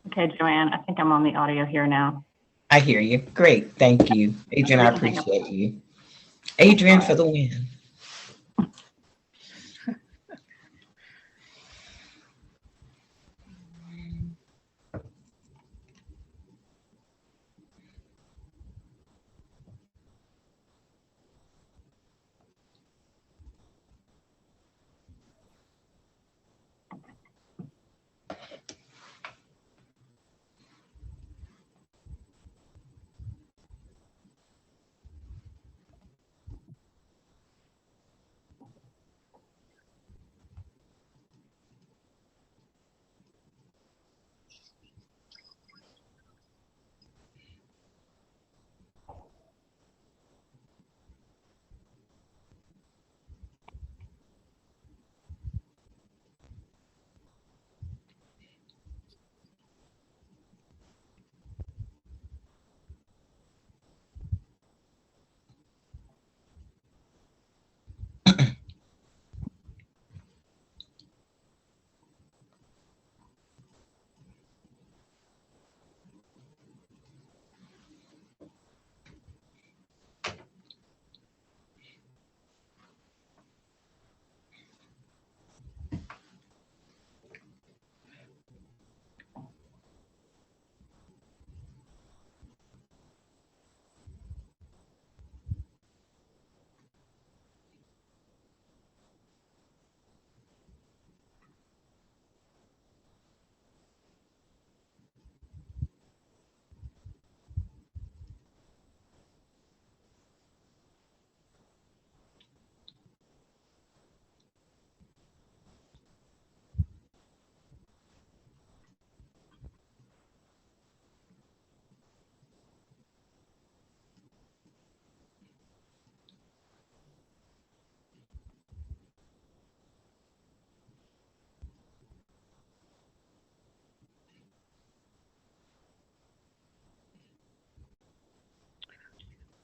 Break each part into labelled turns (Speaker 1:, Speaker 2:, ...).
Speaker 1: Okay, Joanne, I think I'm on the audio here now.
Speaker 2: I hear you. Great. Thank you. Adrian, I appreciate you. Adrian for the win.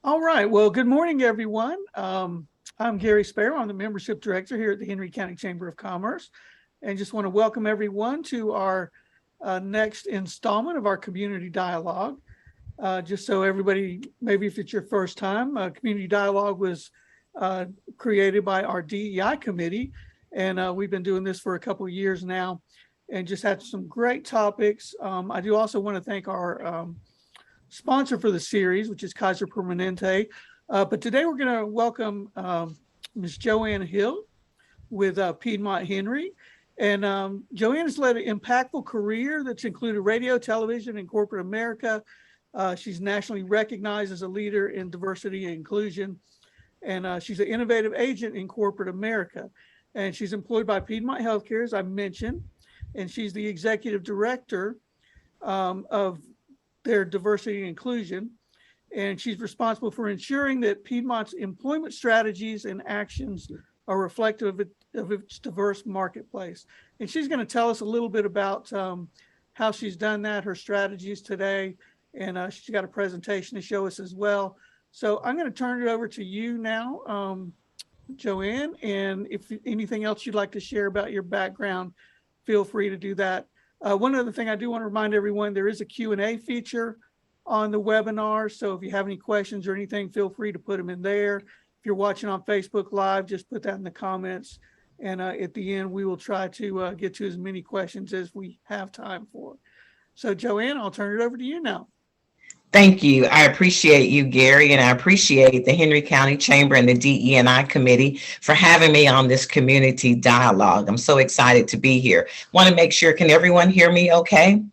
Speaker 3: All right. Well, good morning, everyone. I'm Gary Sparrow. I'm the membership director here at the Henry County Chamber of Commerce, and just want to welcome everyone to our next installment of our community dialogue. Just so everybody, maybe if it's your first time, community dialogue was created by our DEI committee, and we've been doing this for a couple of years now, and just had some great topics. I do also want to thank our sponsor for the series, which is Kaiser Permanente. But today we're going to welcome Ms. Joanne Hill with Piedmont Henry. And Joanne has led an impactful career that's included radio, television, and corporate America. She's nationally recognized as a leader in diversity and inclusion. And she's an innovative agent in corporate America. And she's employed by Piedmont Healthcare, as I mentioned. And she's the executive director of their diversity and inclusion, and she's responsible for ensuring that Piedmont's employment strategies and actions are reflective of its diverse marketplace. And she's going to tell us a little bit about how she's done that, her strategies today, and she's got a presentation to show us as well. So I'm going to turn it over to you now, Joanne, and if anything else you'd like to share about your background, feel free to do that. One other thing I do want to remind everyone, there is a Q&A feature on the webinar. So if you have any questions or anything, feel free to put them in there. If you're watching on Facebook Live, just put that in the comments. And at the end, we will try to get to as many questions as we have time for. So Joanne, I'll turn it over to you now.
Speaker 2: Thank you. I appreciate you, Gary, and I appreciate the Henry County Chamber and the DE&I committee for having me on this community dialogue. I'm so excited to be here. Want to make sure, can everyone hear me okay?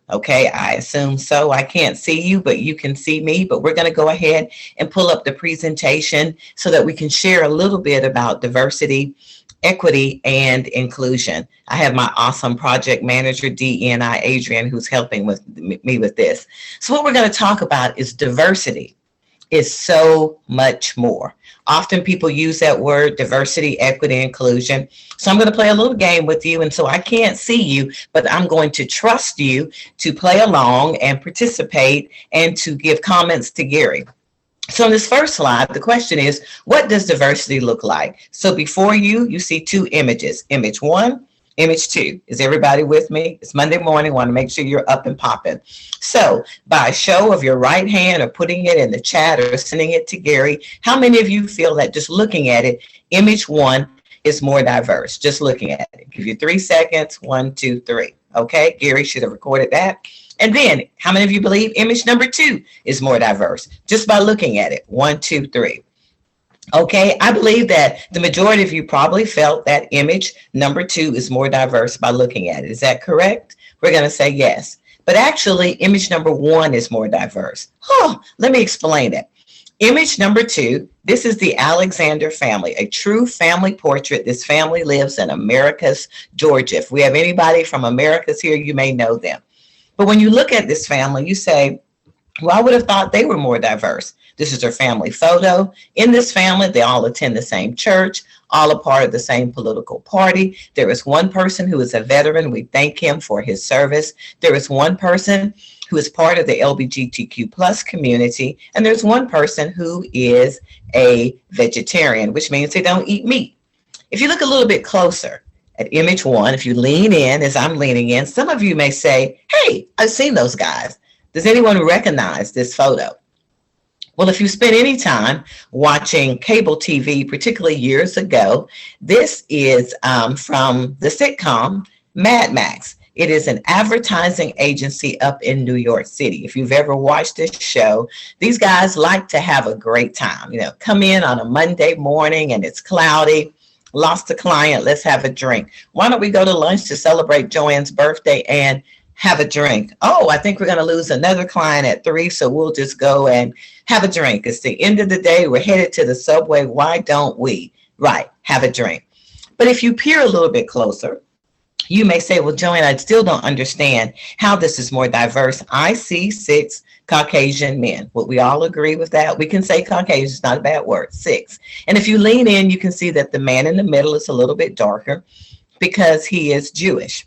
Speaker 2: Okay, I assume so. I can't see you, but you can see me. But we're going to go ahead and pull up the presentation so that we can share a little bit about diversity, equity, and inclusion. I have my awesome project manager, DE&I, Adrian, who's helping with me with this. So what we're going to talk about is diversity is so much more. Often people use that word, diversity, equity, inclusion. So I'm going to play a little game with you. And so I can't see you, but I'm going to trust you to play along and participate and to give comments to Gary. So in this first slide, the question is, what does diversity look like? So before you see two images, image one, image two. Is everybody with me? It's Monday morning. Want to make sure you're up and popping. So by a show of your right hand or putting it in the chat or sending it to Gary, how many of you feel that just looking at it, image one is more diverse? Just looking at it. Give you 3 seconds. 1, 2, 3. Okay, Gary should have recorded that. And then how many of you believe image number two is more diverse? Just by looking at it. 1, 2, 3. Okay, I believe that the majority of you probably felt that image number two is more diverse by looking at it. Is that correct? We're going to say yes. But actually, image number one is more diverse. Let me explain it. Image number two, this is the Alexander family, a true family portrait. This family lives in Americus, Georgia. If we have anybody from Americus here, you may know them. But when you look at this family, you say, well, I would have thought they were more diverse. This is their family photo. In this family, they all attend the same church, all a part of the same political party. There is one person who is a veteran. We thank him for his service. There is one person who is part of the LGBTQ plus community. And there's one person who is a vegetarian, which means they don't eat meat. If you look a little bit closer at image one, if you lean in, as I'm leaning in, some of you may say, hey, I've seen those guys. Does anyone recognize this photo? Well, if you spend any time watching cable TV, particularly years ago, this is from the sitcom Mad Max. It is an advertising agency up in New York City. If you've ever watched this show, these guys like to have a great time. You know, come in on a Monday morning and it's cloudy. Lost a client, let's have a drink. Why don't we go to lunch to celebrate Joanne's birthday and have a drink? Oh, I think we're going to lose another client at 3, so we'll just go and have a drink. It's the end of the day. We're headed to the subway. Why don't we? Right, have a drink. But if you peer a little bit closer, you may say, well, Joanne, I still don't understand how this is more diverse. I see 6 Caucasian men. Would we all agree with that? We can say Caucasian, it's not a bad word, 6. And if you lean in, you can see that the man in the middle is a little bit darker because he is Jewish.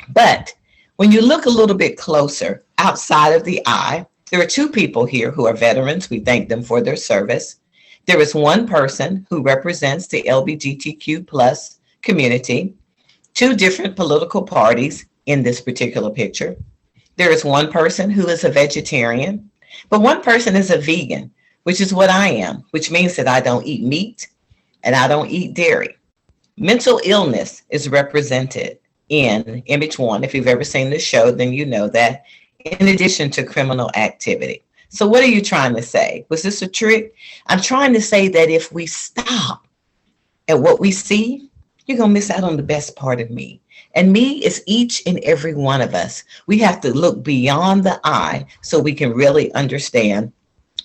Speaker 2: But when you look a little bit closer outside of the eye, there are 2 people here who are veterans. We thank them for their service. There is one person who represents the LGBTQ plus community, 2 different political parties in this particular picture. There is one person who is a vegetarian, but one person is a vegan, which is what I am, which means that I don't eat meat and I don't eat dairy. Mental illness is represented in image one. If you've ever seen this show, then you know that, in addition to criminal activity. So what are you trying to say? Was this a trick? I'm trying to say that if we stop at what we see, you're going to miss out on the best part of me. And me is each and every one of us. We have to look beyond the eye so we can really understand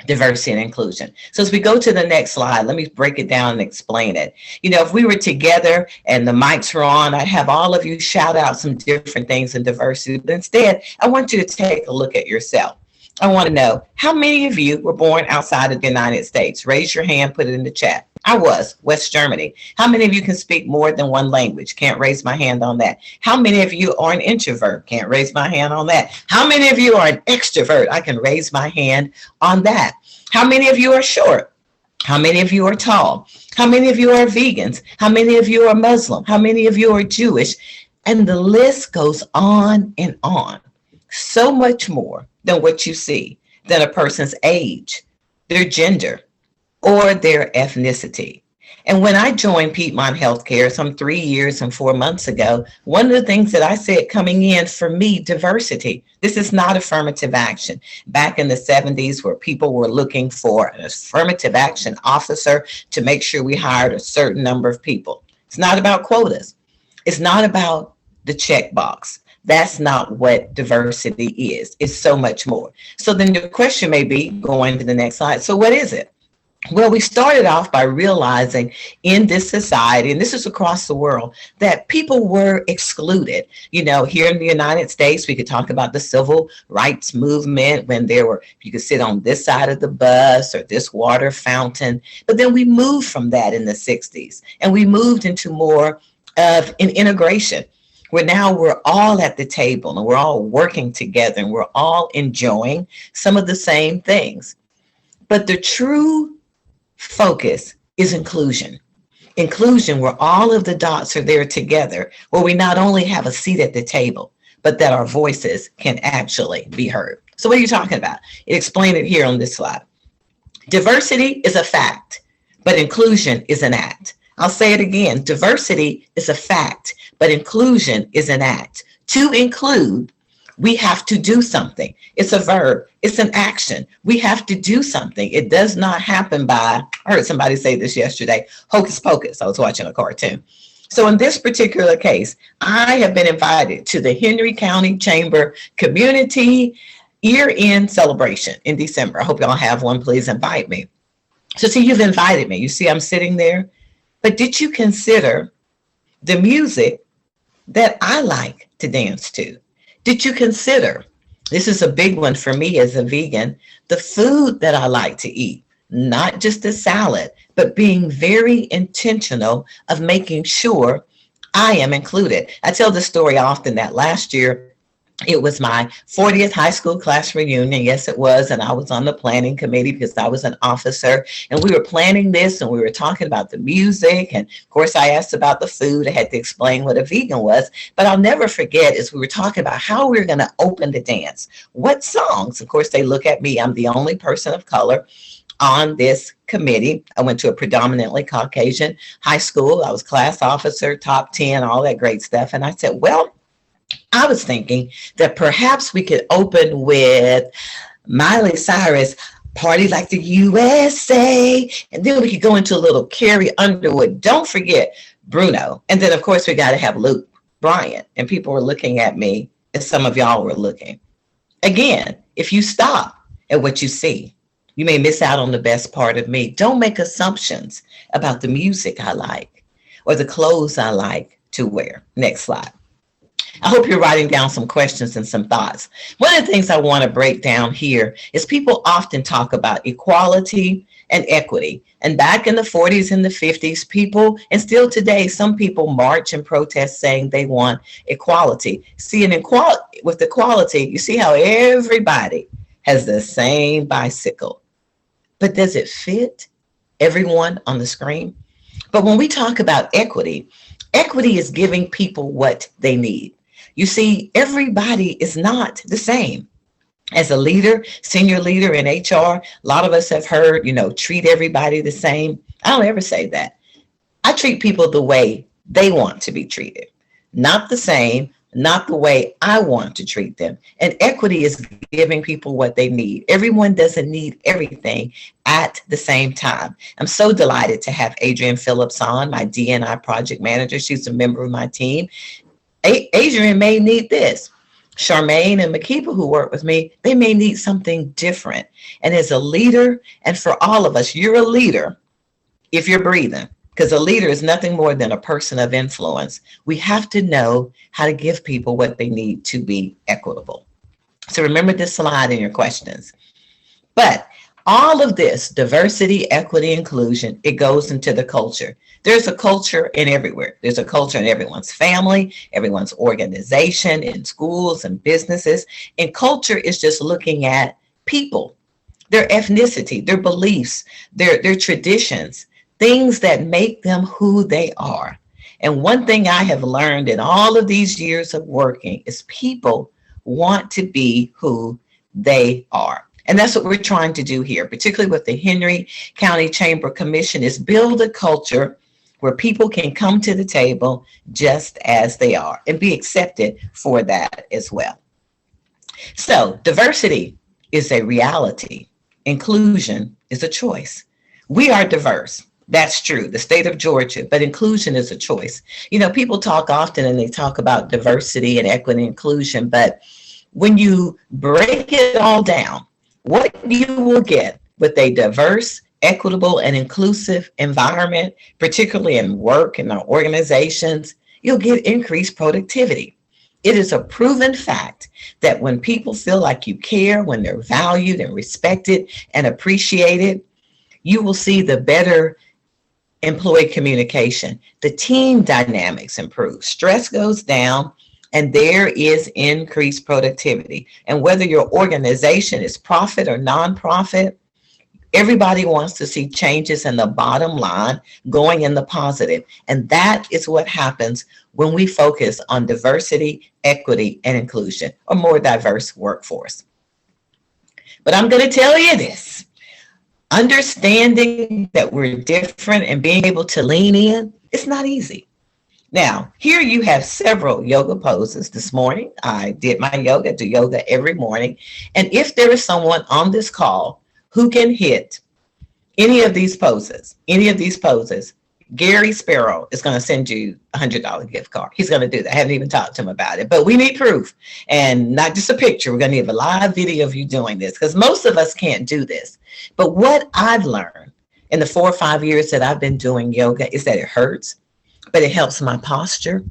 Speaker 2: diversity and inclusion. So as we go to the next slide, let me break it down and explain it. You know, if we were together and the mics were on, I'd have all of you shout out some different things in diversity. But instead, I want you to take a look at yourself. I want to know, how many of you were born outside of the United States? Raise your hand, put it in the chat. I was, West Germany. How many of you can speak more than one language? Can't raise my hand on that. How many of you are an introvert? Can't raise my hand on that. How many of you are an extrovert? I can raise my hand on that. How many of you are short? How many of you are tall? How many of you are vegans? How many of you are Muslim? How many of you are Jewish? And the list goes on and on. So much more than what you see, than a person's age, their gender, or their ethnicity. And when I joined Piedmont Healthcare some 3 years and 4 months ago, one of the things that I said coming in, for me, diversity. This is not affirmative action. Back in the 70s, where people were looking for an affirmative action officer to make sure we hired a certain number of people. It's not about quotas. It's not about the checkbox. That's not what diversity is. It's so much more. So then the question may be, going to the next slide, so what is it? Well, we started off by realizing in this society, and this is across the world, that people were excluded. You know, here in the United States, we could talk about the civil rights movement when there were, you could sit on this side of the bus or this water fountain. But then we moved from that in the 60s, and we moved into more of an integration, where now we're all at the table and we're all working together and we're all enjoying some of the same things. But the true focus is inclusion. Inclusion, where all of the dots are there together, where we not only have a seat at the table, but that our voices can actually be heard. So what are you talking about? Explain it here on this slide. Diversity is a fact, but inclusion is an act. I'll say it again. Diversity is a fact, but inclusion is an act. To include, we have to do something. It's a verb. It's an action. We have to do something. It does not happen by, I heard somebody say this yesterday, hocus pocus. I was watching a cartoon. So in this particular case, I have been invited to the Henry County Chamber Community Year-End Celebration in December. I hope y'all have one. Please invite me. So see, you've invited me. You see, I'm sitting there. But did you consider the music that I like to dance to? Did you consider, this is a big one for me as a vegan, the food that I like to eat, not just a salad, but being very intentional of making sure I am included. I tell the story often that last year, it was my 40th high school class reunion. Yes, it was. And I was on the planning committee because I was an officer. And we were planning this and we were talking about the music. And of course, I asked about the food. I had to explain what a vegan was. But I'll never forget as we were talking about how we were going to open the dance. What songs? Of course, they look at me. I'm the only person of color on this committee. I went to a predominantly Caucasian high school. I was class officer, top 10, all that great stuff. And I said, well, I was thinking that perhaps we could open with Miley Cyrus, Party Like the USA, and then we could go into a little Carrie Underwood. Don't forget Bruno. And then, of course, we got to have Luke Bryan. And people were looking at me as some of y'all were looking. Again, if you stop at what you see, you may miss out on the best part of me. Don't make assumptions about the music I like or the clothes I like to wear. Next slide. I hope you're writing down some questions and some thoughts. One of the things I want to break down here is people often talk about equality and equity. And back in the 40s and the 50s, people, and still today, some people march and protest saying they want equality. See, with equality, you see how everybody has the same bicycle. But does it fit everyone on the screen? But when we talk about equity, equity is giving people what they need. You see, everybody is not the same. As a leader, senior leader in HR, a lot of us have heard, treat everybody the same. I don't ever say that. I treat people the way they want to be treated, not the same, not the way I want to treat them. And equity is giving people what they need. Everyone doesn't need everything at the same time. I'm so delighted to have Adrienne Phillips on, my D&I project manager. She's a member of my team. Adrienne may need this. Charmaine and Makiba, who work with me, they may need something different. And as a leader, and for all of us, you're a leader if you're breathing, because a leader is nothing more than a person of influence. We have to know how to give people what they need to be equitable. So remember this slide in your questions. But all of this, diversity, equity, inclusion, it goes into the culture. There's a culture in everywhere. There's a culture in everyone's family, everyone's organization, in schools and businesses. And culture is just looking at people, their ethnicity, their beliefs, their traditions, things that make them who they are. And one thing I have learned in all of these years of working is people want to be who they are. And that's what we're trying to do here, particularly with the Henry County Chamber Commission, is build a culture where people can come to the table just as they are and be accepted for that as well. So diversity is a reality. Inclusion is a choice. We are diverse. That's true, the state of Georgia, but inclusion is a choice. People talk often and they talk about diversity and equity and inclusion, but when you break it all down, what you will get with a diverse, equitable, and inclusive environment, particularly in work and our organizations, you'll get increased productivity. It is a proven fact that when people feel like you care, when they're valued and respected and appreciated, you will see the better employee communication. The team dynamics improve. Stress goes down. And there is increased productivity. And whether your organization is profit or nonprofit, Everybody wants to see changes in the bottom line going in the positive. And that is what happens when we focus on diversity, equity, and inclusion, a more diverse workforce. But I'm going to tell you this, understanding that we're different and being able to lean in, it's not easy. Now, here you have several yoga poses this morning. I did my yoga, do yoga every morning. And if there is someone on this call who can hit any of these poses, Gary Sparrow is going to send you a $100 gift card. He's going to do that. I haven't even talked to him about it, but we need proof and not just a picture. We're going to need a live video of you doing this because most of us can't do this. But what I've learned in the 4 or 5 years that I've been doing yoga is that it hurts, but it helps my posture,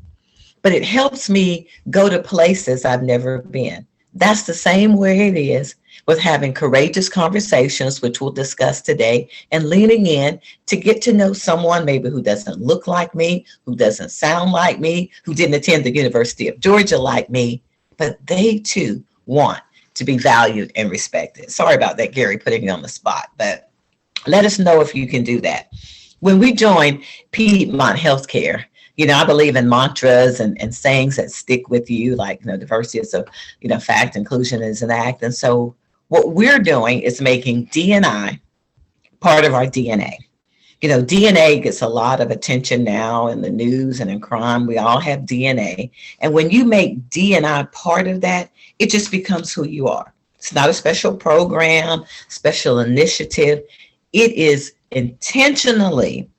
Speaker 2: but it helps me go to places I've never been. That's the same way it is with having courageous conversations, which we'll discuss today, and leaning in to get to know someone maybe who doesn't look like me, who doesn't sound like me, who didn't attend the University of Georgia like me, but they too want to be valued and respected. Sorry about that, Gary, putting you on the spot, but let us know if you can do that. When we joined Piedmont Healthcare, I believe in mantras and sayings that stick with you, like, diversity is a, fact, inclusion is an act. And so what we're doing is making D&I part of our DNA. DNA gets a lot of attention now in the news and in crime. We all have DNA. And when you make D&I part of that, it just becomes who you are. It's not a special program, special initiative. It is intentionally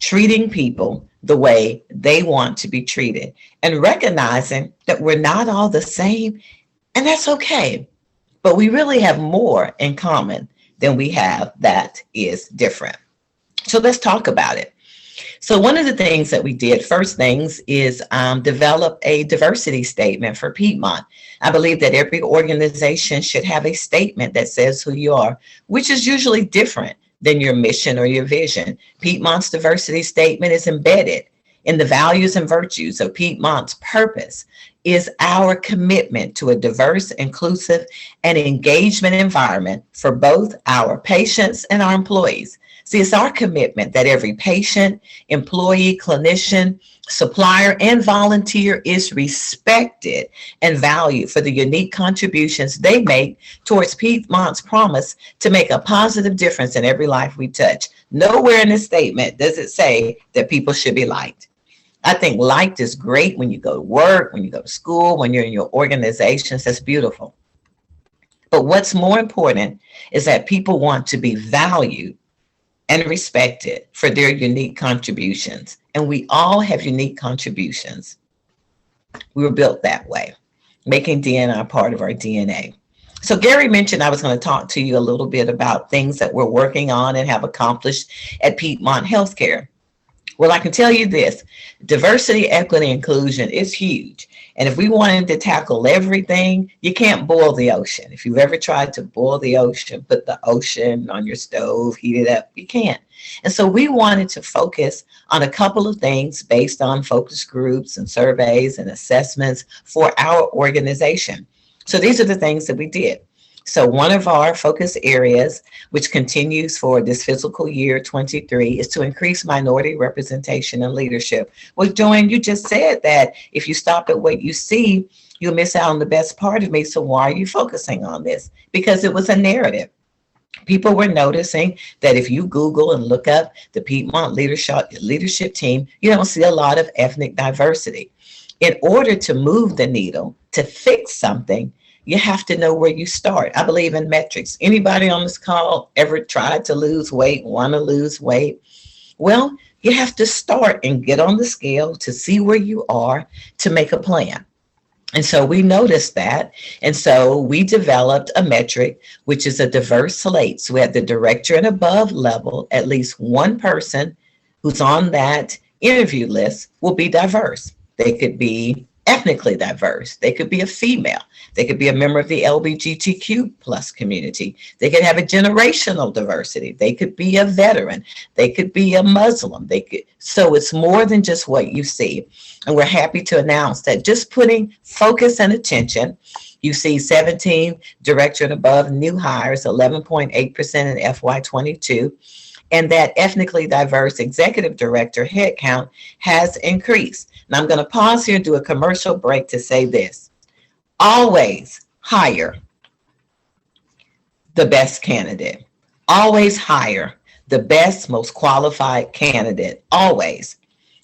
Speaker 2: treating people the way they want to be treated and recognizing that we're not all the same, and that's okay. But we really have more in common than we have that is different. So let's talk about it. So one of the things that we did, first things, is develop a diversity statement for Piedmont. I believe that every organization should have a statement that says who you are, which is usually different than your mission or your vision. Piedmont's diversity statement is embedded in the values and virtues of Piedmont's purpose is our commitment to a diverse, inclusive, and engagement environment for both our patients and our employees. See, it's our commitment that every patient, employee, clinician, supplier, and volunteer is respected and valued for the unique contributions they make towards Piedmont's promise to make a positive difference in every life we touch. Nowhere in this statement does it say that people should be liked. I think liked is great when you go to work, when you go to school, when you're in your organizations. That's beautiful. But what's more important is that people want to be valued and respected for their unique contributions. And we all have unique contributions. We were built that way, making DNA part of our DNA. So Gary mentioned I was going to talk to you a little bit about things that we're working on and have accomplished at Piedmont Healthcare. Well, I can tell you this, diversity, equity, inclusion is huge. And if we wanted to tackle everything, you can't boil the ocean. If you've ever tried to boil the ocean, put the ocean on your stove, heat it up, you can't. And so we wanted to focus on a couple of things based on focus groups and surveys and assessments for our organization. So these are the things that we did. So one of our focus areas, which continues for this fiscal year 23, is to increase minority representation and leadership. Well, Joanne, you just said that if you stop at what you see, you'll miss out on the best part of me. So why are you focusing on this? Because it was a narrative. People were noticing that if you Google and look up the Piedmont leadership team, you don't see a lot of ethnic diversity. In order to move the needle, to fix something, you have to know where you start. I believe in metrics. Anybody on this call ever tried to lose weight, want to lose weight? Well, you have to start and get on the scale to see where you are to make a plan. And so we noticed that. And so we developed a metric, which is a diverse slate. So we have the director and above level, at least one person who's on that interview list will be diverse. They could be ethnically diverse. They could be a female. They could be a member of the LGBTQ plus community. They could have a generational diversity. They could be a veteran. They could be a Muslim. So it's more than just what you see. And we're happy to announce that just putting focus and attention You see 17 director and above new hires, 11.8% in FY22, and that ethnically diverse executive director headcount has increased. And I'm going to pause here and do a commercial break to say this. Always hire the best candidate. Always hire the best, most qualified candidate. Always.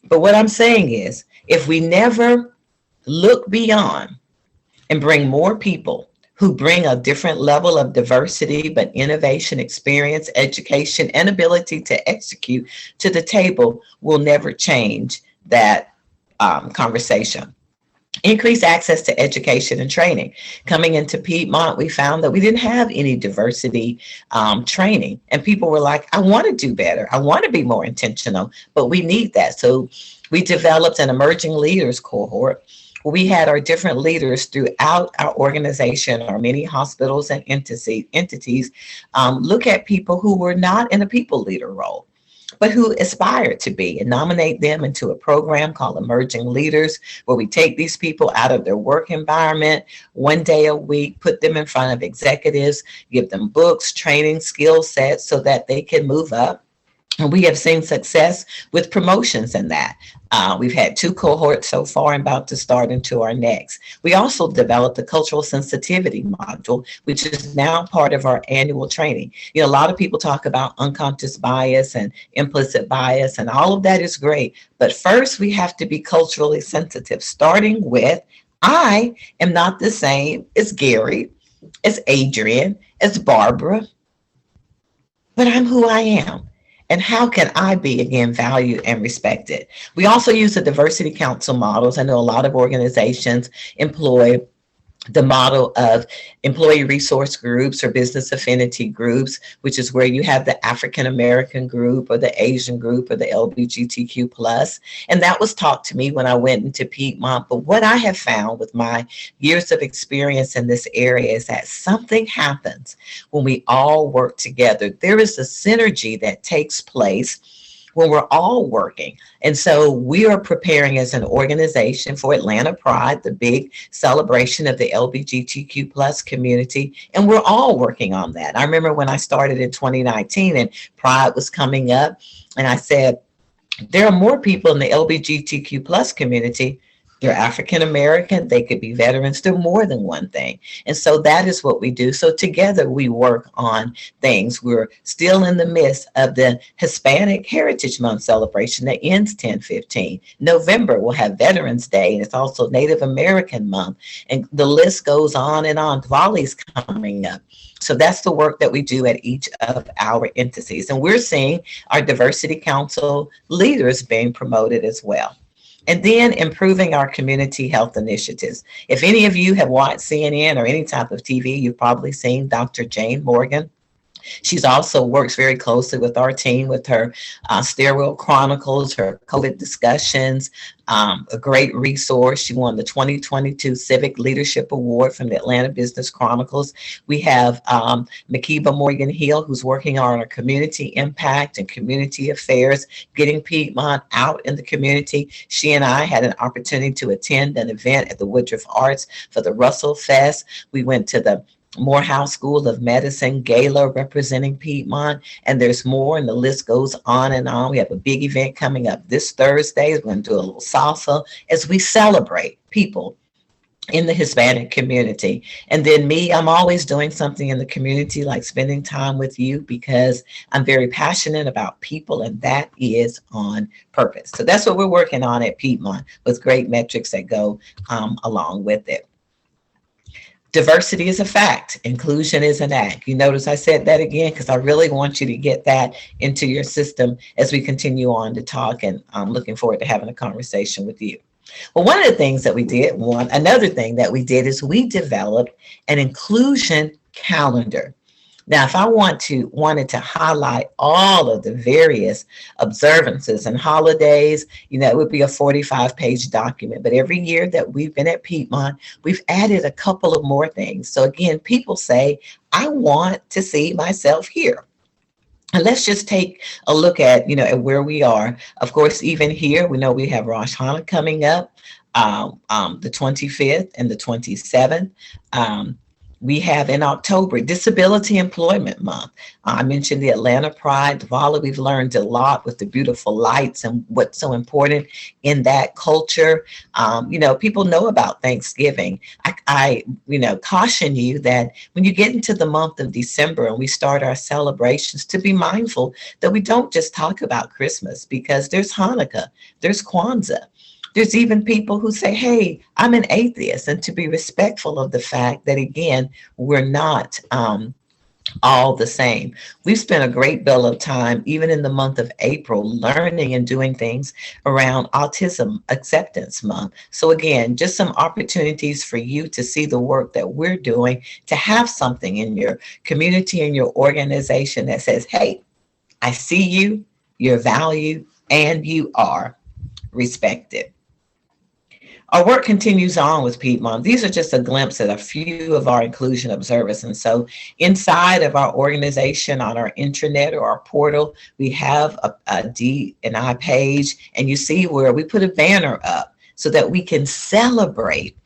Speaker 2: But what I'm saying is, if we never look beyond and bring more people who bring a different level of diversity, but innovation, experience, education, and ability to execute to the table, will never change that conversation. Increased access to education and training. Coming into Piedmont, we found that we didn't have any diversity training. And people were like, I want to do better. I want to be more intentional, but we need that. So we developed an emerging leaders cohort. We had our different leaders throughout our organization, our many hospitals and entities, look at people who were not in a people leader role, but who aspired to be, and nominate them into a program called Emerging Leaders, where we take these people out of their work environment 1 day a week, put them in front of executives, give them books, training, skill sets so that they can move up. And we have seen success with promotions in that. We've had 2 cohorts so far and about to start into our next. We also developed a cultural sensitivity module, which is now part of our annual training. You know, a lot of people talk about unconscious bias and implicit bias, and all of that is great. But first, we have to be culturally sensitive, starting with, I am not the same as Gary, as Adrian, as Barbara, but I'm who I am. And how can I be, again, valued and respected? We also use the diversity council models. I know a lot of organizations employ the model of employee resource groups or business affinity groups, which is where you have the African American group or the Asian group or the LGBTQ plus. And that was taught to me when I went into Piedmont. But what I have found with my years of experience in this area is that something happens when we all work together. There is a synergy that takes place when we're all working. And so we are preparing as an organization for Atlanta Pride, the big celebration of the LGBTQ plus community. And we're all working on that. I remember when I started in 2019 and Pride was coming up, and I said, there are more people in the LGBTQ plus community. They're African American, they could be veterans, they're more than one thing. And so that is what we do. So together we work on things. We're still in the midst of the Hispanic Heritage Month celebration that ends 10/15. November we'll have Veterans Day, and it's also Native American Month. And the list goes on and on. Diwali's coming up. So that's the work that we do at each of our entities. And we're seeing our Diversity Council leaders being promoted as well. And then improving our community health initiatives. If any of you have watched CNN or any type of TV, you've probably seen Dr. Jane Morgan. She's also works very closely with our team with her Steroid Chronicles, her COVID discussions, a great resource. She won the 2022 Civic Leadership Award from the Atlanta Business Chronicles. We have Makiba Morgan Hill, who's working on our community impact and community affairs, getting Piedmont out in the community. She and I had an opportunity to attend an event at the Woodruff Arts for the Russell Fest. We went to the Morehouse School of Medicine Gala representing Piedmont, and there's more, and the list goes on and on. We have a big event coming up this Thursday. We're going to do a little salsa as we celebrate people in the Hispanic community. And then me, I'm always doing something in the community, like spending time with you, because I'm very passionate about people, and that is on purpose. So that's what we're working on at Piedmont, with great metrics that go along with it. Diversity is a fact. Inclusion is an act. You notice I said that again because I really want you to get that into your system as we continue on to talk, and I'm looking forward to having a conversation with you. Well, one of the things that we did, another thing that we did is we developed an inclusion calendar. Now, if I wanted to highlight all of the various observances and holidays, it would be a 45-page document. But every year that we've been at Piedmont, we've added a couple of more things. So again, people say, I want to see myself here. And let's just take a look at, at where we are. Of course, even here, we know we have Rosh Hashanah coming up. the 25th and the 27th. We have in October Disability Employment Month. I mentioned the Atlanta Pride. Voila, we've learned a lot with the beautiful lights and what's so important in that culture. People know about Thanksgiving. I caution you that when you get into the month of December and we start our celebrations, to be mindful that we don't just talk about Christmas, because there's Hanukkah, there's Kwanzaa. There's even people who say, hey, I'm an atheist, and to be respectful of the fact that, again, we're not all the same. We've spent a great deal of time, even in the month of April, learning and doing things around Autism Acceptance Month. So again, just some opportunities for you to see the work that we're doing, to have something in your community and your organization that says, hey, I see you, you're valued, and you are respected. Our work continues on with Piedmont. These are just a glimpse at a few of our inclusion observers. And so inside of our organization, on our intranet or our portal, we have a D&I page, and you see where we put a banner up so that we can celebrate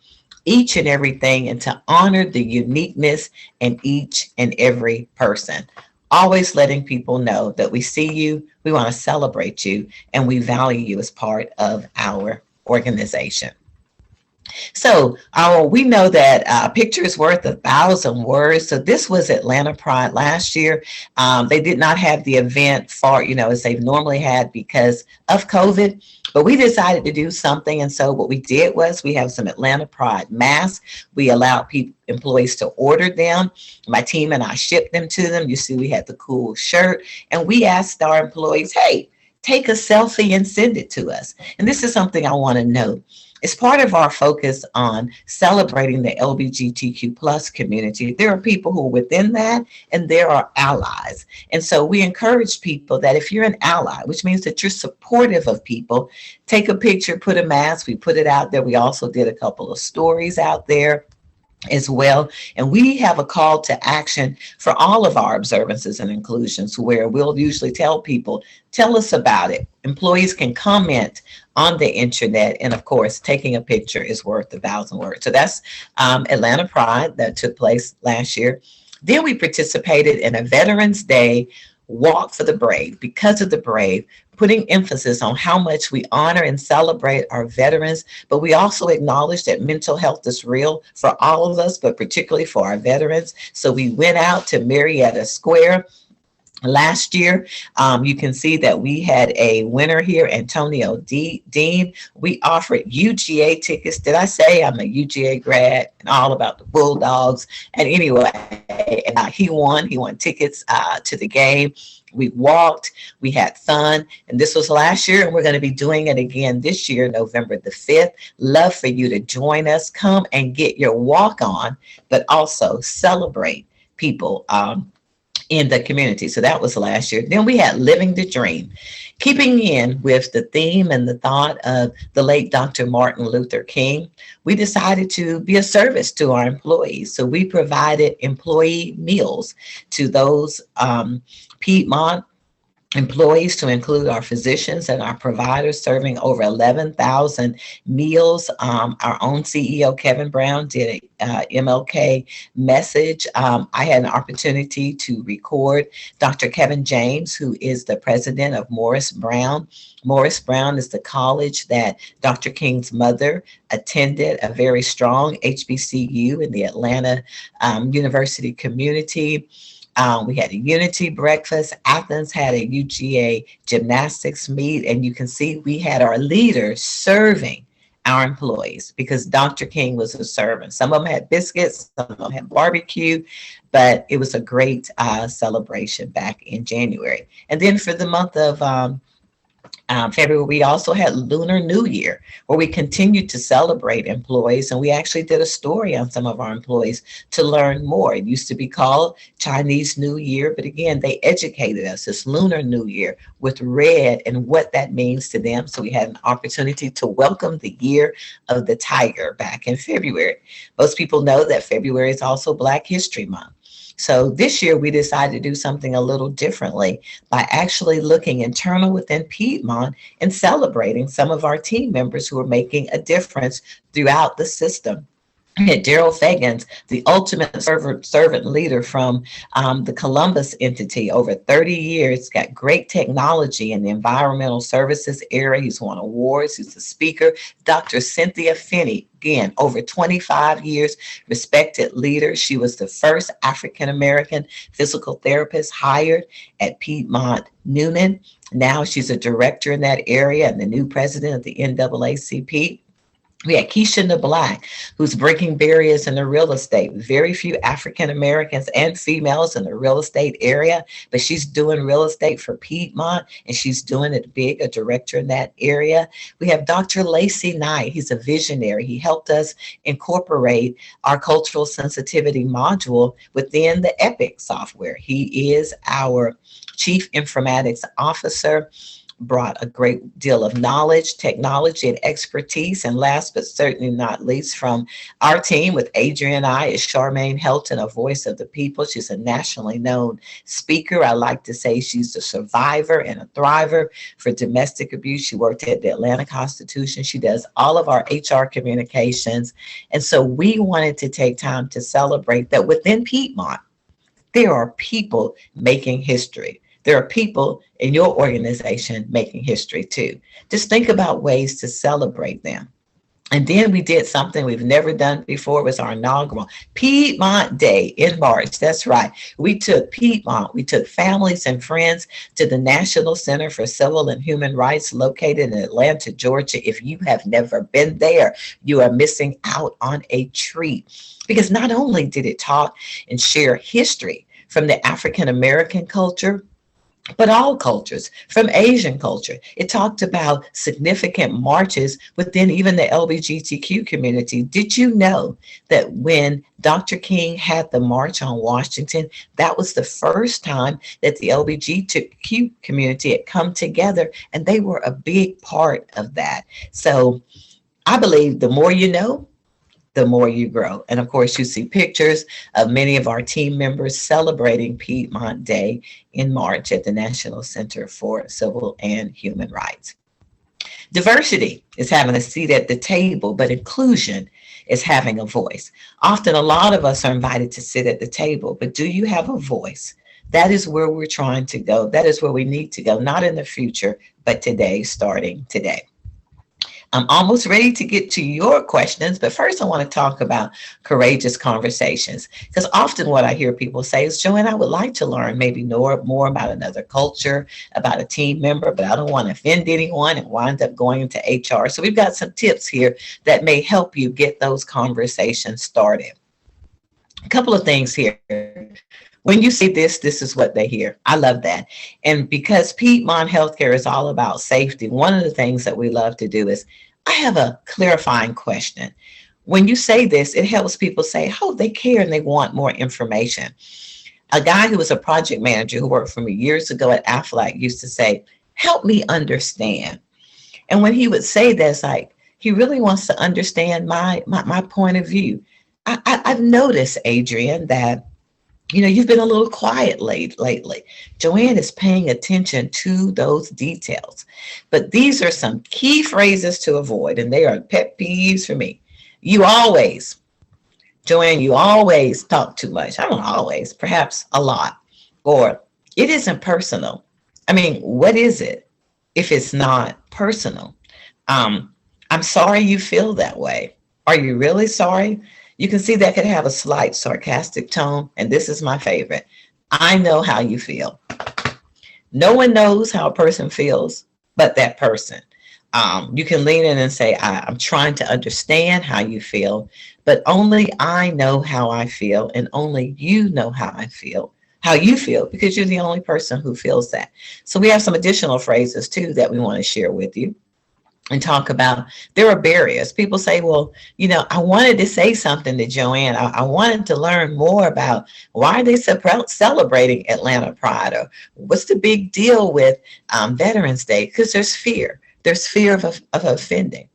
Speaker 2: each and everything and to honor the uniqueness in each and every person. Always letting people know that we see you, we want to celebrate you, and we value you as part of our organization. So we know that a picture is worth 1,000 words. So this was Atlanta Pride last year. They did not have the event far, as they've normally had because of COVID, but we decided to do something. And so what we did was we have some Atlanta Pride masks. We allowed employees to order them. My team and I shipped them to them. You see, we had the cool shirt, and we asked our employees, hey, take a selfie and send it to us. And this is something I want to note. It's part of our focus on celebrating the LGBTQ plus community. There are people who are within that, and there are allies. And so we encourage people that if you're an ally, which means that you're supportive of people, take a picture, put a mask. We put it out there. We also did a couple of stories out there as well. And we have a call to action for all of our observances and inclusions, where we'll usually tell people, tell us about it. Employees can comment on the internet, and of course, taking a picture is worth 1,000 words. So that's Atlanta Pride that took place last year. Then we participated in a Veterans Day Walk for the Brave. Because of the brave, putting emphasis on how much we honor and celebrate our veterans, but we also acknowledge that mental health is real for all of us, but particularly for our veterans. So we went out to Marietta Square last year. You can see that we had a winner here, Antonio Dean. We offered UGA tickets. Did I say I'm a UGA grad and all about the Bulldogs? And anyway, he won. He won tickets to the game. We walked, we had fun, and this was last year, and we're going to be doing it again this year, November the 5th. Love for you to join us. Come and get your walk on, but also celebrate people in the community. So that was last year. Then we had Living the Dream, keeping in with the theme and the thought of the late Dr. Martin Luther King. We decided to be a service to our employees. So we provided employee meals to those Piedmont employees, to include our physicians and our providers, serving over 11,000 meals. Our own CEO, Kevin Brown, did a MLK message. I had an opportunity to record Dr. Kevin James, who is the president of Morris Brown. Morris Brown is the college that Dr. King's mother attended, a very strong HBCU in the Atlanta University community. We had a unity breakfast. Athens had a UGA gymnastics meet, and you can see we had our leaders serving our employees because Dr. King was a servant. Some of them had biscuits, some of them had barbecue, but it was a great celebration back in January. And then for the month of February, we also had Lunar New Year, where we continued to celebrate employees, and we actually did a story on some of our employees to learn more. It used to be called Chinese New Year, but again, they educated us. It's Lunar New Year with red and what that means to them. So we had an opportunity to welcome the year of the tiger back in February. Most people know that February is also Black History Month. So this year we decided to do something a little differently by actually looking internal within Piedmont and celebrating some of our team members who are making a difference throughout the system. We had Daryl Fagans, the ultimate servant leader from the Columbus entity, over 30 years, got great technology in the environmental services area. He's won awards. He's a speaker. Dr. Cynthia Finney, again, over 25 years, respected leader. She was the first African-American physical therapist hired at Piedmont Noonan. Now she's a director in that area and the new president of the NAACP. We had Keisha NeBlack, who's breaking barriers in the real estate. Very few African Americans and females in the real estate area, but she's doing real estate for Piedmont, and she's doing it big, a director in that area. We have Dr. Lacey Knight. He's a visionary. He helped us incorporate our cultural sensitivity module within the EPIC software. He is our chief informatics officer, brought a great deal of knowledge, technology, and expertise. And last but certainly not least, from our team with Adrian and I, is Charmaine Helton, a voice of the people. She's a nationally known speaker. I like to say she's a survivor and a thriver for domestic abuse. She worked at the Atlanta Constitution. She does all of our HR communications. And so we wanted to take time to celebrate that within Piedmont, there are people making history. There are people in your organization making history too. Just think about ways to celebrate them. And then we did something we've never done before. It was our inaugural Piedmont Day in March. That's right. We took Piedmont, we took families and friends to the National Center for Civil and Human Rights located in Atlanta, Georgia. If you have never been there, you are missing out on a treat, because not only did it talk and share history from the African American culture, but all cultures, from Asian culture. It talked about significant marches within even the LGBTQ community. Did you know that when Dr. King had the March on Washington, that was the first time that the LGBTQ community had come together, and they were a big part of that. So I believe the more you know, the more you grow. And of course, you see pictures of many of our team members celebrating Piedmont Day in March at the National Center for Civil and Human Rights. Diversity is having a seat at the table, but inclusion is having a voice. Often, a lot of us are invited to sit at the table, but do you have a voice? That is where we're trying to go. That is where we need to go, not in the future, but today, starting today. I'm almost ready to get to your questions, but first I want to talk about courageous conversations, because often what I hear people say is, Joanne, I would like to learn maybe more about another culture, about a team member, but I don't want to offend anyone and wind up going into HR. So we've got some tips here that may help you get those conversations started. A couple of things here. When you say this is what they hear. I love that. And because Piedmont Healthcare is all about safety, one of the things that we love to do is, I have a clarifying question. When you say this, it helps people say, oh, they care and they want more information. A guy who was a project manager who worked for me years ago at Aflac used to say, help me understand. And when he would say that, it's like, he really wants to understand my point of view. I've noticed, Adrian, that you've been a little quiet lately. Joanne is paying attention to those details. But these are some key phrases to avoid, and they are pet peeves for me. Joanne, you always talk too much. I don't always, perhaps a lot. Or it isn't personal. I mean, what is it if it's not personal? I'm sorry you feel that way. Are you really sorry? You can see that could have a slight sarcastic tone, and this is my favorite. I know how you feel. No one knows how a person feels but that person. You can lean in and say, I'm trying to understand how you feel, but only I know how I feel, and only you know how you feel, because you're the only person who feels that. So we have some additional phrases too that we want to share with you and talk about. There are barriers. People say, well, I wanted to say something to Joanne. I wanted to learn more about why are they celebrating Atlanta Pride, or what's the big deal with Veterans Day? Because there's fear. There's fear of offending.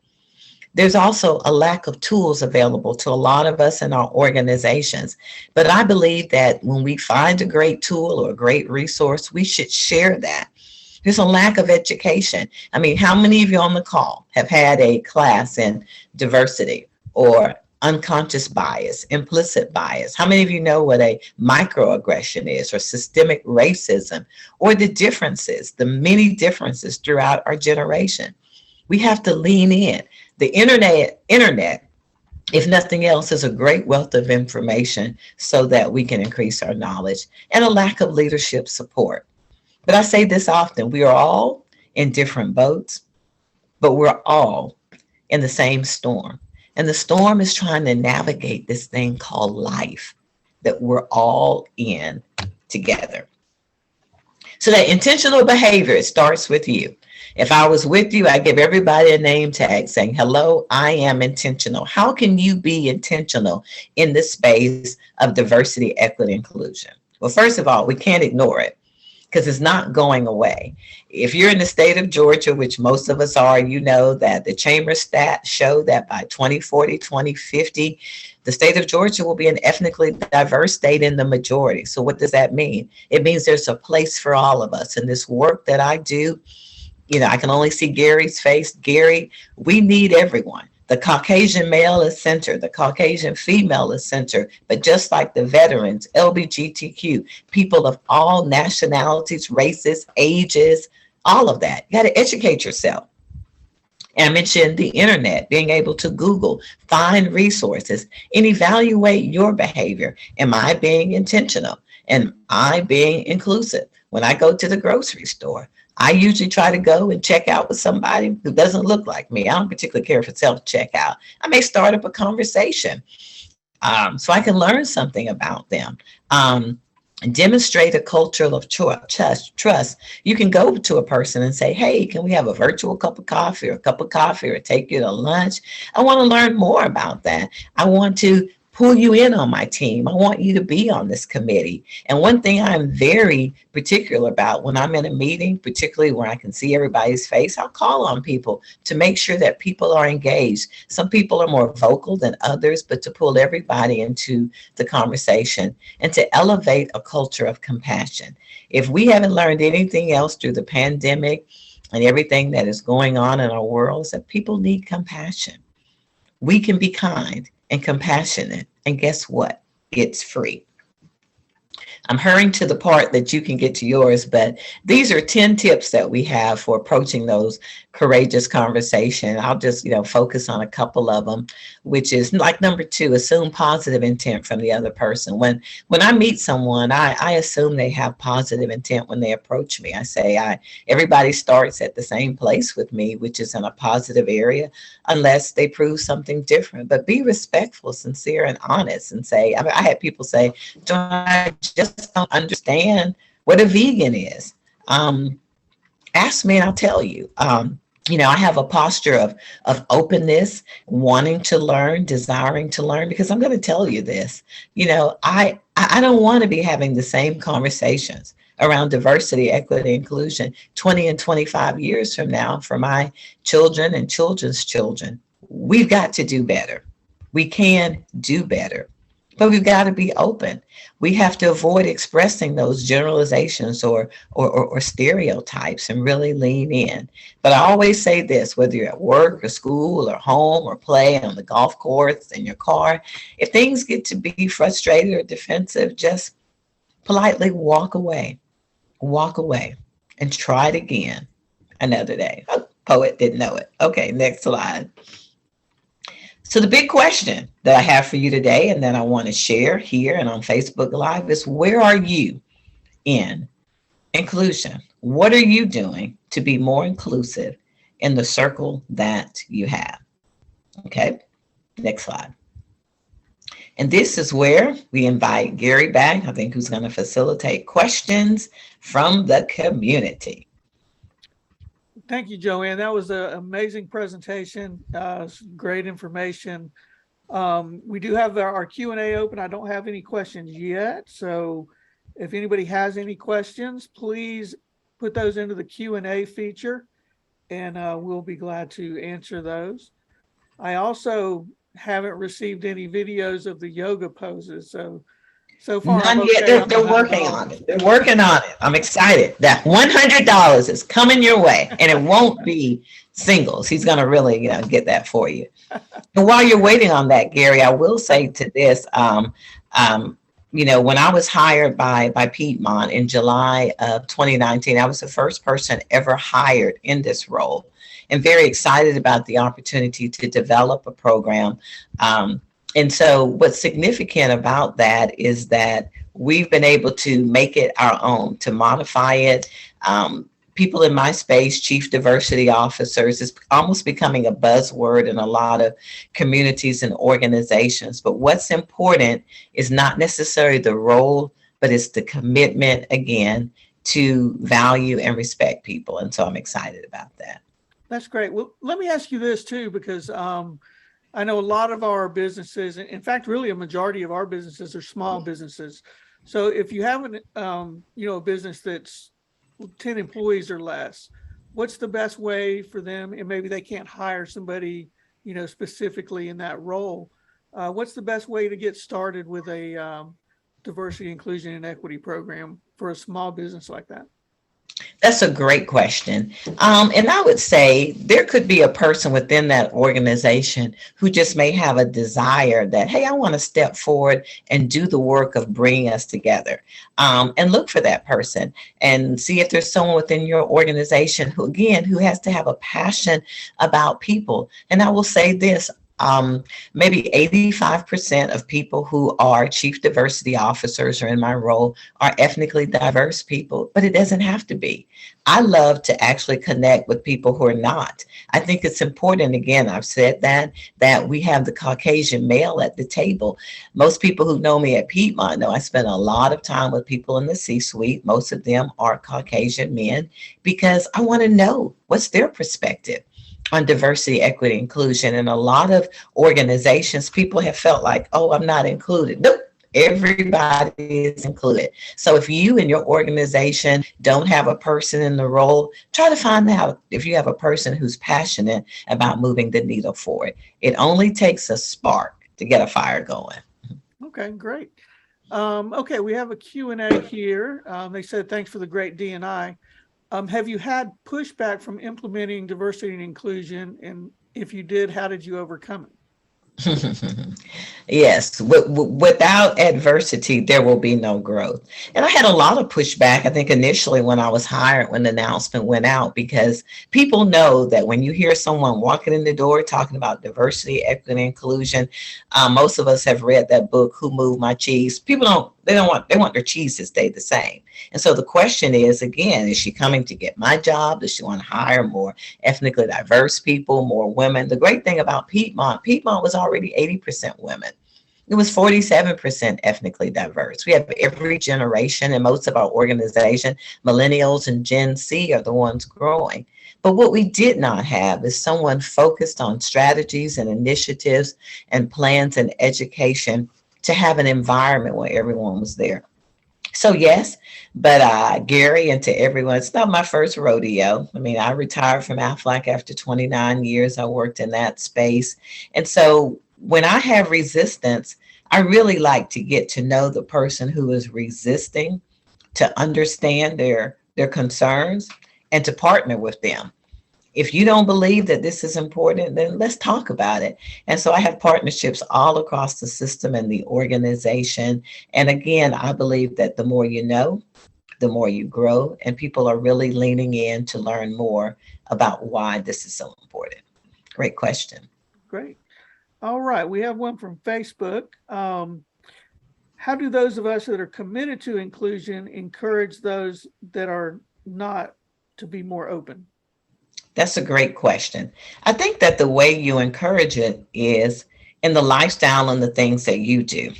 Speaker 2: There's also a lack of tools available to a lot of us in our organizations. But I believe that when we find a great tool or a great resource, we should share that. There's a lack of education. I mean, how many of you on the call have had a class in diversity or unconscious bias, implicit bias? How many of you know what a microaggression is, or systemic racism, or the differences, the many differences throughout our generation? We have to lean in. The internet, if nothing else, is a great wealth of information so that we can increase our knowledge, and a lack of leadership support. But I say this often, we are all in different boats, but we're all in the same storm. And the storm is trying to navigate this thing called life that we're all in together. So that intentional behavior, it starts with you. If I was with you, I give everybody a name tag saying, hello, I am intentional. How can you be intentional in this space of diversity, equity, inclusion? Well, first of all, we can't ignore it because it's not going away. If you're in the state of Georgia, which most of us are, you know that the chamber stats show that by 2040, 2050, the state of Georgia will be an ethnically diverse state in the majority. So what does that mean? It means there's a place for all of us. And this work that I do, you know, I can only see Gary's face. Gary, we need everyone. The Caucasian male is center, the Caucasian female is center, but just like the veterans, LGBTQ, people of all nationalities, races, ages, all of that. You got to educate yourself. And I mentioned the internet, being able to Google, find resources, and evaluate your behavior. Am I being intentional? Am I being inclusive? When I go to the grocery store, I usually try to go and check out with somebody who doesn't look like me. I don't particularly care for self-checkout. I may start up a conversation so I can learn something about them. Demonstrate a culture of trust. You can go to a person and say, hey, can we have a virtual cup of coffee, or a cup of coffee, or take you to lunch? I want to learn more about that. I want to pull you in on my team. I want you to be on this committee. And one thing I'm very particular about when I'm in a meeting, particularly where I can see everybody's face, I'll call on people to make sure that people are engaged. Some people are more vocal than others, but to pull everybody into the conversation and to elevate a culture of compassion. If we haven't learned anything else through the pandemic and everything that is going on in our world, is that people need compassion. We can be kind and compassionate. And guess what? It's free. I'm hurrying to the part that you can get to yours, but these are 10 tips that we have for approaching those courageous conversations. I'll just, focus on a couple of them, which is like number 2, assume positive intent from the other person. When I meet someone, I assume they have positive intent when they approach me. I say everybody starts at the same place with me, which is in a positive area, unless they prove something different. But be respectful, sincere, and honest, and say, I had people say, I just don't understand what a vegan is. Ask me and I'll tell you. I have a posture of openness, wanting to learn, desiring to learn, because I'm going to tell you this. I don't want to be having the same conversations around diversity, equity, inclusion 20 and 25 years from now for my children and children's children. We've got to do better. We can do better, but we've got to be open. We have to avoid expressing those generalizations or stereotypes and really lean in. But I always say this, whether you're at work or school or home or play on the golf course, in your car, if things get to be frustrated or defensive, just politely walk away and try it again another day. Oh, poet didn't know it. Okay, next slide. So the big question that I have for you today, and that I want to share here and on Facebook Live, is where are you in inclusion? What are you doing to be more inclusive in the circle that you have? Okay, next slide. And this is where we invite Gary back, I think, who's going to facilitate questions from the community.
Speaker 3: Thank you, Joanne. That was an amazing presentation. Great information. We do have our Q&A open. I don't have any questions yet. So if anybody has any questions, please put those into the Q&A feature, and we'll be glad to answer those. I also haven't received any videos of the yoga poses. So far I'm
Speaker 2: None yet.
Speaker 3: okay on the
Speaker 2: They're working
Speaker 3: $100.
Speaker 2: on it. They're working on it. I'm excited. That $100 is coming your way, and it won't be singles. He's going to really, get that for you. And while you're waiting on that, Gary, I will say to this, when I was hired by Piedmont in July of 2019, I was the first person ever hired in this role, and very excited about the opportunity to develop a program. And so what's significant about that is that we've been able to make it our own, to modify it. People in my space, chief diversity officers, is almost becoming a buzzword in a lot of communities and organizations. But what's important is not necessarily the role, but it's the commitment, again, to value and respect people. And so I'm excited about that.
Speaker 3: That's great. Well, let me ask you this too, because I know a lot of our businesses, in fact, really a majority of our businesses are small businesses. So if you have a business that's 10 employees or less, what's the best way for them? And maybe they can't hire somebody, specifically in that role. What's the best way to get started with a diversity, inclusion, and equity program for a small business like that?
Speaker 2: That's a great question. And I would say there could be a person within that organization who just may have a desire that, hey, I want to step forward and do the work of bringing us together. And look for that person and see if there's someone within your organization who has to have a passion about people. And I will say this, maybe 85% of people who are chief diversity officers or in my role are ethnically diverse people, but it doesn't have to be. I love to actually connect with people who are not. I think it's important, again, I've said that we have the Caucasian male at the table. Most people who know me at Piedmont know I spend a lot of time with people in the C-suite. Most of them are Caucasian men because I want to know what's their perspective on diversity, equity, inclusion. And a lot of organizations, people have felt like, oh, I'm not included. Nope, everybody is included. So if you and your organization don't have a person in the role, try to find out if you have a person who's passionate about moving the needle forward. It only takes a spark to get a fire going.
Speaker 3: Okay, great. Okay, we have a Q&A here. They said, thanks for the great D&I. Have you had pushback from implementing diversity and inclusion? And if you did, how did you overcome it?
Speaker 2: Yes, without adversity, there will be no growth. And I had a lot of pushback, I think, initially when I was hired, when the announcement went out, because people know that when you hear someone walking in the door talking about diversity, equity, and inclusion, most of us have read that book, Who Moved My Cheese? People they want their cheese to stay the same. And so the question is, again, is she coming to get my job? Does she want to hire more ethnically diverse people, more women? The great thing about Piedmont was already 80% women. It was 47% ethnically diverse. We have every generation, and most of our organization, millennials and Gen Z, are the ones growing. But what we did not have is someone focused on strategies and initiatives and plans and education to have an environment where everyone was there. So yes, but Gary, and to everyone, it's not my first rodeo. I mean, I retired from Aflac after 29 years. I worked in that space. And so when I have resistance, I really like to get to know the person who is resisting, to understand their concerns, and to partner with them. If you don't believe that this is important, then let's talk about it. And so I have partnerships all across the system and the organization. And again, I believe that the more you know, the more you grow, and people are really leaning in to learn more about why this is so important. Great question.
Speaker 3: Great. All right. We have one from Facebook. How do those of us that are committed to inclusion encourage those that are not to be more open?
Speaker 2: That's a great question. I think that the way you encourage it is in the lifestyle and the things that you do.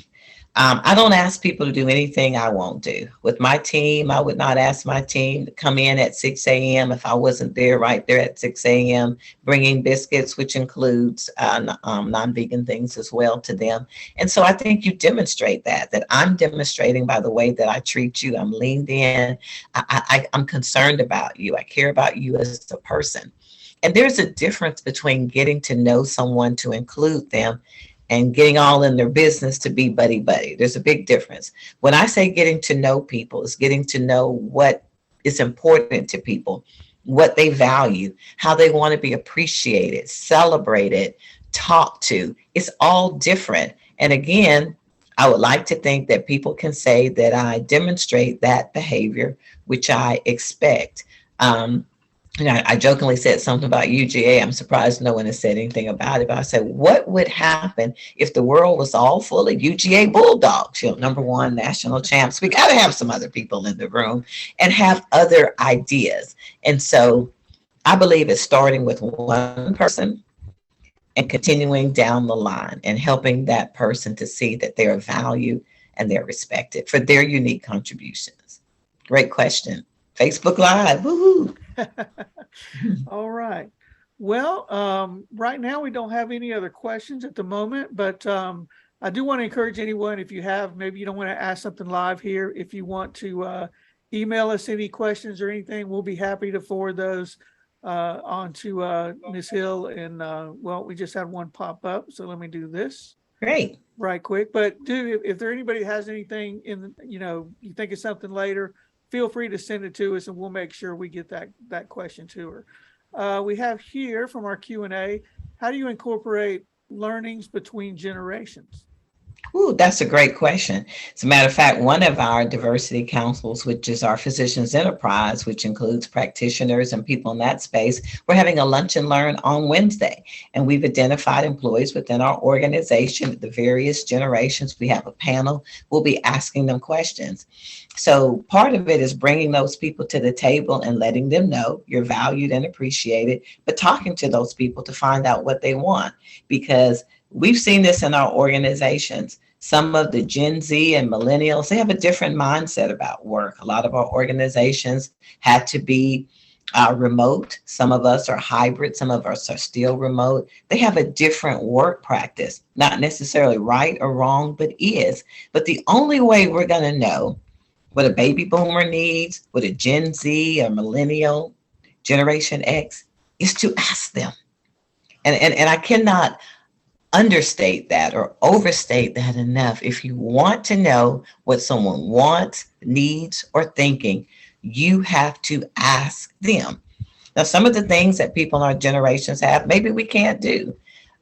Speaker 2: I don't ask people to do anything I won't do. With my team, I would not ask my team to come in at 6 a.m. if I wasn't there right there at 6 a.m. bringing biscuits, which includes non-vegan things as well, to them. And so I think you demonstrate that I'm demonstrating by the way that I treat you. I'm leaned in. I'm concerned about you. I care about you as a person. And there's a difference between getting to know someone to include them and getting all in their business to be buddy buddy. There's a big difference. When I say getting to know people, it's getting to know what is important to people, what they value, how they want to be appreciated, celebrated, talked to. It's all different. And again, I would like to think that people can say that I demonstrate that behavior, which I expect. I jokingly said something about UGA. I'm surprised no one has said anything about it. But I said, what would happen if the world was all full of UGA Bulldogs, number one national champs? We got to have some other people in the room and have other ideas. And so I believe it's starting with one person and continuing down the line and helping that person to see that they are valued and they're respected for their unique contributions. Great question. Facebook Live. Woohoo.
Speaker 3: All right. Well, right now we don't have any other questions at the moment, but I do want to encourage anyone, if you have, maybe you don't want to ask something live here, if you want to email us any questions or anything, we'll be happy to forward those on to Ms. Hill. And well, we just had one pop up, so let me do this.
Speaker 2: Great.
Speaker 3: Right quick. But if there anybody has anything in, you think of something later, feel free to send it to us and we'll make sure we get that question to her. We have here from our Q&A, how do you incorporate learnings between generations?
Speaker 2: Ooh, that's a great question. As a matter of fact, one of our diversity councils, which is our physicians enterprise, which includes practitioners and people in that space, we're having a lunch and learn on Wednesday. And we've identified employees within our organization, the various generations. We have a panel. We'll be asking them questions. So part of it is bringing those people to the table and letting them know you're valued and appreciated, but talking to those people to find out what they want, because we've seen this in our organizations. Some of the Gen Z and millennials, they have a different mindset about work. A lot of our organizations had to be remote. Some of us are hybrid. Some of us are still remote. They have a different work practice, not necessarily right or wrong, but is. But the only way we're going to know what a baby boomer needs, what a Gen Z or millennial, Generation X, is to ask them. And I cannot understate that or overstate that enough. If you want to know what someone wants, needs, or thinking, you have to ask them. Now, some of the things that people in our generations have, maybe we can't do,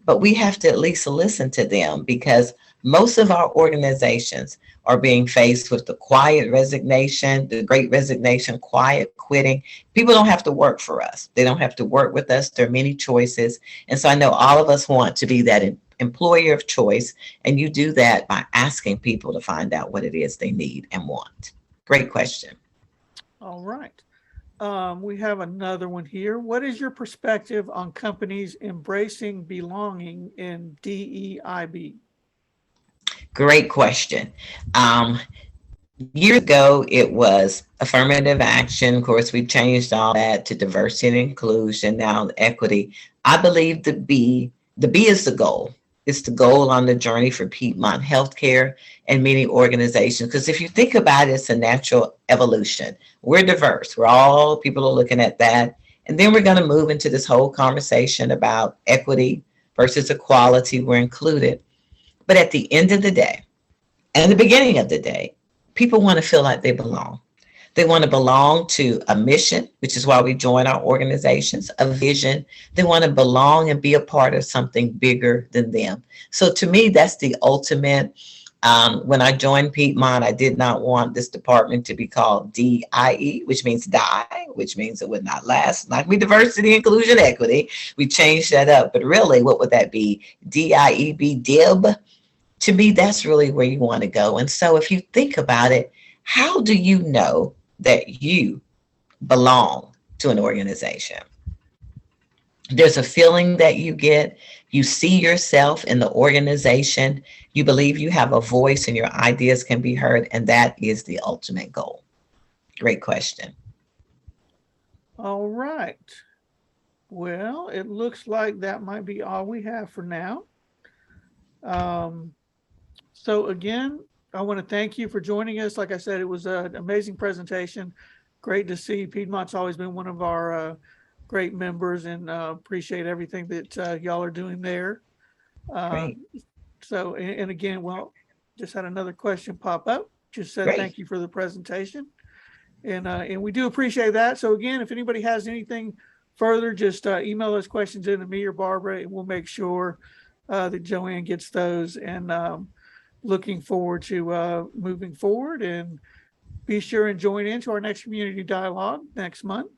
Speaker 2: but we have to at least listen to them, because most of our organizations are being faced with the quiet resignation, the great resignation, quiet quitting. People don't have to work for us. They don't have to work with us. There are many choices. And so I know all of us want to be that employer of choice. And you do that by asking people to find out what it is they need and want. Great question.
Speaker 3: All right. We have another one here. What is your perspective on companies embracing belonging in DEIB?
Speaker 2: Great question. Years ago, it was affirmative action. Of course, we changed all that to diversity and inclusion, now equity. I believe the B is the goal. It's the goal on the journey for Piedmont Healthcare and many organizations. Because if you think about it, it's a natural evolution. We're diverse. People are looking at that. And then we're going to move into this whole conversation about equity versus equality. We're included. But at the end of the day, and the beginning of the day, people want to feel like they belong. They want to belong to a mission, which is why we join our organizations, a vision. They want to belong and be a part of something bigger than them. So to me, that's the ultimate. When I joined Piedmont, I did not want this department to be called DIE, which means die, which means it would not last. Like we diversity, inclusion, equity. We changed that up. But really, what would that be? DIEB, DIB? To me, that's really where you want to go. And so if you think about it, how do you know that you belong to an organization? There's a feeling that you get. You see yourself in the organization. You believe you have a voice and your ideas can be heard. And that is the ultimate goal. Great question.
Speaker 3: All right. Well, it looks like that might be all we have for now. So again, I want to thank you for joining us. Like I said, it was an amazing presentation. Great to see. Piedmont's always been one of our great members, and appreciate everything that y'all are doing there.
Speaker 2: Great.
Speaker 3: So, and again, well, just had another question pop up. Just said
Speaker 2: Great.
Speaker 3: thank you for the presentation, and we do appreciate that. So again, if anybody has anything further, just email those questions in to me or Barbara, and we'll make sure that Joanne gets those. And looking forward to moving forward, and be sure and join into our next community dialogue next month.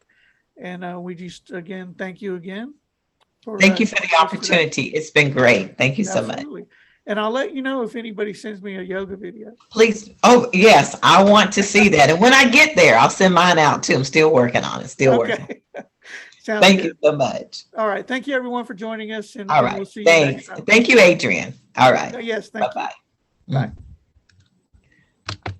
Speaker 3: And we just, again, thank you again.
Speaker 2: Thank you for the opportunity. It's been great. Thank you so much.
Speaker 3: Absolutely. And I'll let you know if anybody sends me a yoga video.
Speaker 2: Please. Oh, yes. I want to see that. And when I get there, I'll send mine out too. I'm still working on it. Still working.
Speaker 3: Okay. Sounds
Speaker 2: Thank
Speaker 3: good.
Speaker 2: you so much.
Speaker 3: All right. Thank you, everyone, for joining us. And
Speaker 2: All
Speaker 3: we'll
Speaker 2: right.
Speaker 3: see you
Speaker 2: Thanks.
Speaker 3: next time.
Speaker 2: Thank you, Adrian. All right.
Speaker 3: Yes. Thank you.
Speaker 2: Bye-bye.
Speaker 3: Bye.